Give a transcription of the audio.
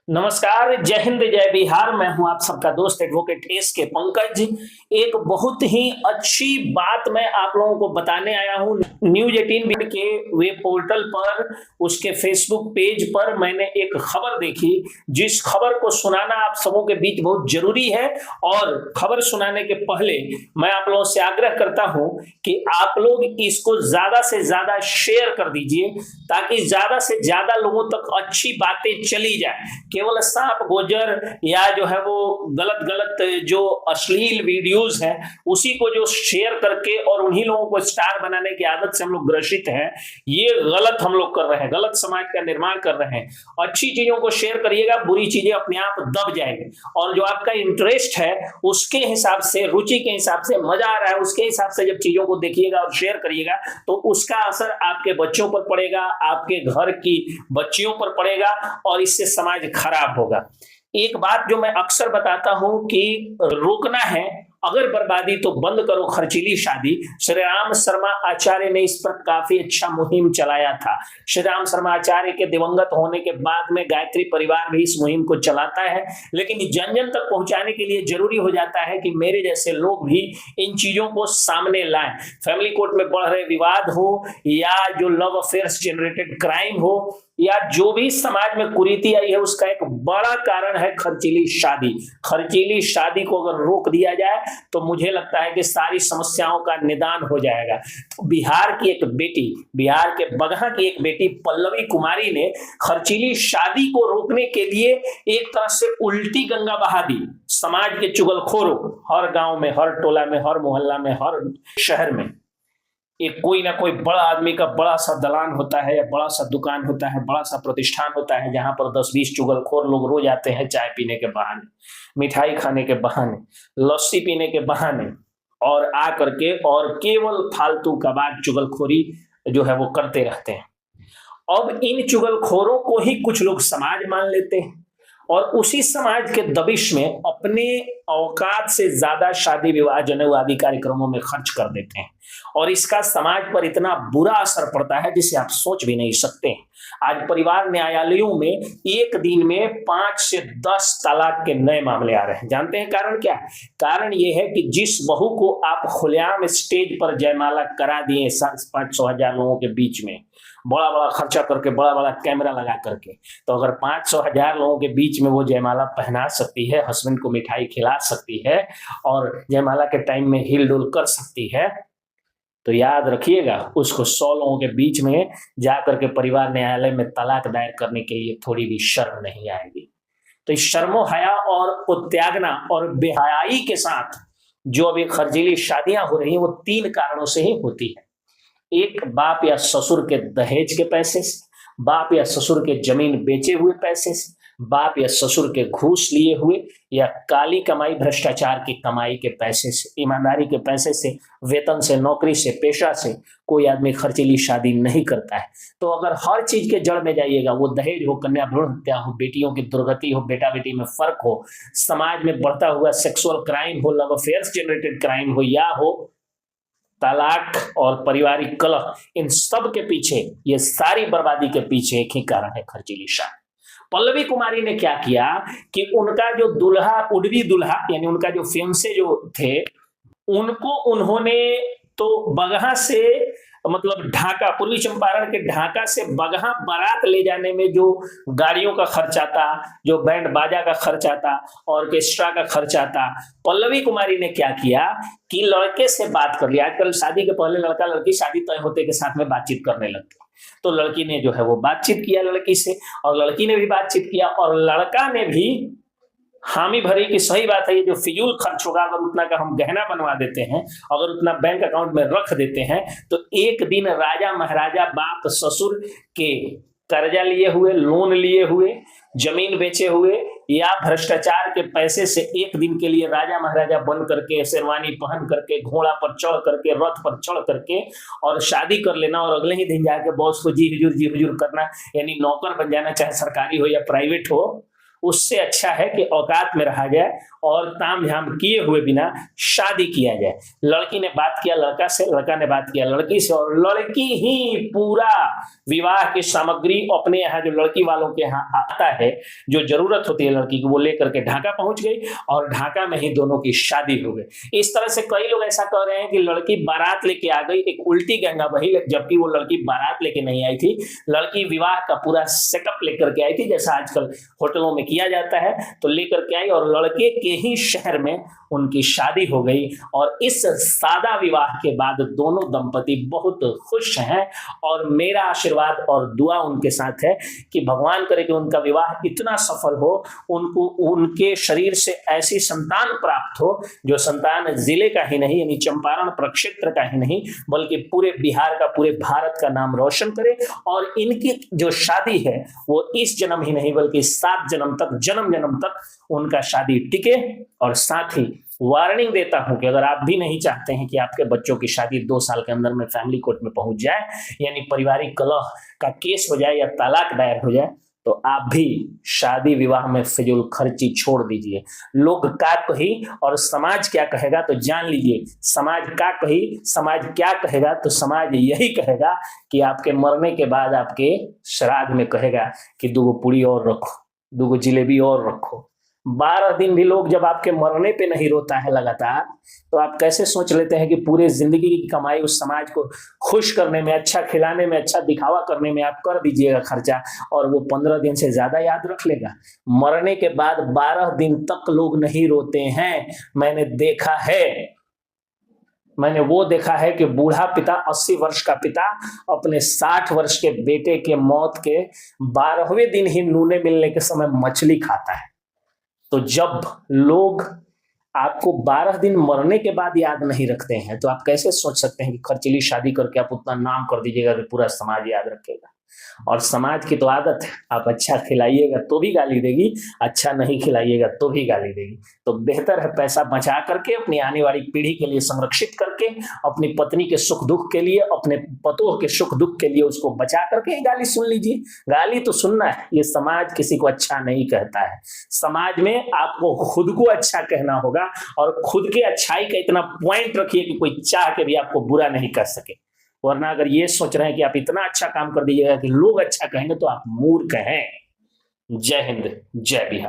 नमस्कार, जय हिंद, जय बिहार। मैं हूं आप सबका दोस्त एडवोकेट एस के पंकज। एक बहुत ही अच्छी बात मैं आप लोगों को बताने आया हूं। न्यूज 18 के वेब पोर्टल पर, उसके फेसबुक पेज पर मैंने एक खबर देखी, जिस खबर को सुनाना आप सबों के बीच बहुत जरूरी है। और खबर सुनाने के पहले मैं आप लोगों से आग्रह करता हूं कि आप लोग इसको ज्यादा से ज्यादा शेयर कर दीजिए, ताकि ज्यादा से ज्यादा लोगों तक अच्छी बातें चली जाए। केवल सांप गोजर या जो है वो गलत गलत जो अश्लील वीडियोस हैं उसी को जो शेयर करके और उन्हीं लोगों को स्टार बनाने की आदत से हम लोग ग्रसित हैं। ये गलत हम लोग कर रहे हैं, गलत समाज का निर्माण कर रहे हैं। अच्छी चीजों को शेयर करिएगा, बुरी चीजें अपने आप दब जाएंगी। और जो आपका इंटरेस्ट है उसके हिसाब से, रुचि के हिसाब से, मजा आ रहा है उसके हिसाब से जब चीजों को देखिएगा और शेयर करिएगा तो उसका असर आपके बच्चों पर पड़ेगा, आपके घर की बच्चियों पर पड़ेगा और इससे समाज खराब होगा। एक बात जो मैं अक्सर बताता हूं कि रोकना है अगर बर्बादी तो बंद करो खर्चीली शादी। श्री राम शर्मा आचार्य ने इस पर काफी अच्छा मुहिम चलाया था। श्री राम शर्मा आचार्य के दिवंगत होने के बाद में गायत्री परिवार भी इस मुहिम को चलाता है, लेकिन जन जन तक पहुंचाने के लिए जरूरी हो जाता है कि मेरे जैसे लोग भी इन चीजों को सामने लाएं। फैमिली कोर्ट में बढ़ रहे विवाद हो या जो लव अफेयर्स जनरेटेड क्राइम हो या जो भी समाज में कुरीति आई है, उसका एक बड़ा कारण है खर्चीली शादी। खर्चीली शादी को अगर रोक दिया जाए तो मुझे लगता है कि सारी समस्याओं का निदान हो जाएगा। तो बिहार की एक बेटी, बिहार के बगहा की एक बेटी पल्लवी कुमारी ने खर्चीली शादी को रोकने के लिए एक तरह से उल्टी गंगा बहा दी। समाज के चुगलखोरों, हर गांव में, हर टोला में, हर मोहल्ला में, हर शहर में एक कोई ना कोई बड़ा आदमी का बड़ा सा दलान होता है या बड़ा सा दुकान होता है, बड़ा सा प्रतिष्ठान होता है, जहां पर 10-20 चुगलखोर लोग रोज आते हैं चाय पीने के बहाने, मिठाई खाने के बहाने, लस्सी पीने के बहाने, और आ करके और केवल फालतू का बात चुगलखोरी जो है वो करते रहते हैं। अब इन चुगलखोरों को ही कुछ लोग समाज मान लेते हैं और उसी समाज के दबिश में अपने औकात से ज्यादा शादी विवाह जनेऊ आदि कार्यक्रमों में खर्च कर देते हैं। और इसका समाज पर इतना बुरा असर पड़ता है जिसे आप सोच भी नहीं सकते। आज परिवार न्यायालयों में एक दिन में 5 से 10 तलाक के नए मामले आ रहे हैं। जानते हैं कारण क्या है? कारण यह है कि जिस बहू को आप खुलेआम स्टेज पर जयमाला करा दिए 500,000 लोगों के बीच में, बड़ा बड़ा खर्चा करके, बड़ा बड़ा कैमरा लगा करके, तो अगर 500,000 लोगों के बीच में वो जयमाला पहना सकती है, हस्बैंड को मिठाई खिला सकती है और जयमाला के टाइम में हिल डुल कर सकती है, तो याद रखिएगा उसको 100 लोगों के बीच में जाकर के परिवार न्यायालय में तलाक दायर करने के लिए थोड़ी भी शर्म नहीं आएगी। तो इस शर्मो हया और त्यागना और बेहयाई के साथ जो अभी खर्चीली शादियां हो रही हैं वो 3 कारणों से ही होती है। एक, बाप या ससुर के दहेज के पैसे से, बाप या ससुर के जमीन बेचे हुए पैसे से, बाप या ससुर के घूस लिए हुए या काली कमाई, भ्रष्टाचार की कमाई के पैसे से, ईमानदारी के पैसे से, वेतन से, नौकरी से, पेशा से कोई आदमी खर्चीली शादी नहीं करता है। तो अगर हर चीज के जड़ में जाइएगा, वो दहेज हो, कन्या भ्रूण हत्या हो, बेटियों की दुर्गति हो, बेटा बेटी में फर्क हो, समाज में बढ़ता हुआ सेक्सुअल क्राइम हो, लव अफेयर्स जनरेटेड क्राइम हो या हो तलाक और पारिवारिक कलह, इन सब के पीछे, ये सारी बर्बादी के पीछे एक ही कारण है खर्चीली शादी। पल्लवी कुमारी ने क्या किया कि उनका जो दुल्हा, उडवी दुल्हा, यानी उनका जो फियांसे जो थे, उनको उन्होंने तो बगहा से, मतलब ढाका, पूर्वी चंपारण के ढाका से बगहा बारात ले जाने में जो गाड़ियों का खर्च आता, जो बैंड बाजा का खर्च आता, ऑर्केस्ट्रा का खर्च आता, पल्लवी कुमारी ने क्या किया कि लड़के से बात कर लिया। आजकल शादी के पहले लड़का लड़की शादी तय होते के साथ में बातचीत करने लगते, तो लड़की ने जो है वो बातचीत किया लड़की से, और लड़की ने भी बातचीत किया, और लड़का ने भी हामी भरी कि सही बात है, ये जो फिजूल खर्च होगा, अगर उतना का हम गहना बनवा देते हैं, अगर उतना बैंक अकाउंट में रख देते हैं, तो एक दिन राजा महाराजा बाप ससुर के कर्जा लिए हुए, लोन लिए हुए, जमीन बेचे हुए या भ्रष्टाचार के पैसे से एक दिन के लिए राजा महाराजा बन करके, शेरवानी पहन करके, घोड़ा पर चढ़ करके, रथ पर चढ़ करके और शादी कर लेना, और अगले ही दिन जाके बॉस को जी हुजूर करना, यानी नौकर बन जाना, चाहे सरकारी हो या प्राइवेट हो, उससे अच्छा है कि औकात में रहा जाए और ताम झाम किए हुए बिना शादी किया जाए। लड़की ने बात किया लड़का से, लड़का ने बात किया लड़की से, और लड़की ही पूरा विवाह की सामग्री अपने यहाँ जो लड़की वालों के यहाँ आता है, जो जरूरत होती है लड़की की, वो लेकर के ढाका पहुंच गई और ढाका में ही दोनों की शादी हो गई। इस तरह से कई लोग ऐसा कह रहे हैं कि लड़की बारात लेके आ गई, एक उल्टी गंगा बही, जबकि वो लड़की बारात लेके नहीं आई थी। लड़की विवाह का पूरा सेटअप लेकर के आई थी, जैसा आजकल होटलों में किया जाता है, तो लेकर के आई और लड़के के ही शहर में उनकी शादी हो गई। और इस सादा विवाह के बाद दोनों दंपति बहुत खुश हैं और मेरा आशीर्वाद और दुआ उनके साथ है कि भगवान करे कि उनका विवाह इतना सफल हो, उनको उनके शरीर से ऐसी संतान प्राप्त हो जो संतान जिले का ही नहीं, यानी चंपारण प्रक्षेत्र का ही नहीं, बल्कि पूरे बिहार का, पूरे भारत का नाम रोशन करे। और इनकी जो शादी है वो इस जन्म ही नहीं बल्कि 7 जन्म तक, जन्म जन्म तक उनका शादी टिके। और साथ ही वार्निंग देता हूं कि अगर आप भी नहीं चाहते हैं कि आपके बच्चों की शादी 2 साल के अंदर में फैमिली कोर्ट में पहुंच जाए, यानी पारिवारिक कलह का केस हो जाए या तलाक दायर हो जाए, तो आप भी शादी विवाह में फिजूल खर्ची छोड़ दीजिए। लोग का कही और समाज क्या कहेगा, तो जान लीजिए समाज का कही, समाज क्या कहेगा, तो समाज यही कहेगा कि आपके मरने के बाद आपके श्राद्ध में कहेगा कि 2 पूड़ी और रखो, 2 जिलेबी और रखो। 12 दिन भी लोग जब आपके मरने पे नहीं रोता है लगातार, तो आप कैसे सोच लेते हैं कि पूरे जिंदगी की कमाई उस समाज को खुश करने में, अच्छा खिलाने में, अच्छा दिखावा करने में आप कर दीजिएगा खर्चा, और वो 15 दिन से ज्यादा याद रख लेगा। मरने के बाद 12 दिन तक लोग नहीं रोते हैं। मैंने देखा है, मैंने वो देखा है कि बूढ़ा पिता, 80 वर्ष का पिता अपने 60 वर्ष के बेटे के मौत के 12वें दिन ही नूने मिलने के समय मछली खाता है। तो जब लोग आपको 12 दिन मरने के बाद याद नहीं रखते हैं, तो आप कैसे सोच सकते हैं कि खर्चीली शादी करके आप उतना नाम कर दीजिएगा कि पूरा समाज याद रखेगा। और समाज की तो आदत है, आप अच्छा खिलाइएगा तो भी गाली देगी, अच्छा नहीं खिलाइएगा तो भी गाली देगी। तो बेहतर है पैसा बचा करके अपनी आने वाली पीढ़ी के लिए संरक्षित करके, अपनी पत्नी के सुख दुख के लिए, अपने पतों के सुख दुख के लिए उसको बचा करके गाली सुन लीजिए। गाली तो सुनना है, ये समाज किसी को अच्छा नहीं कहता है। समाज में आपको खुद को अच्छा कहना होगा और खुद के अच्छाई का इतना पॉइंट रखिए कि कोई चाह के भी आपको बुरा नहीं कर सके। वरना अगर ये सोच रहे हैं कि आप इतना अच्छा काम कर दीजिएगा कि लोग अच्छा कहेंगे, तो आप मूर्ख हैं। जय हिंद, जय बिहार।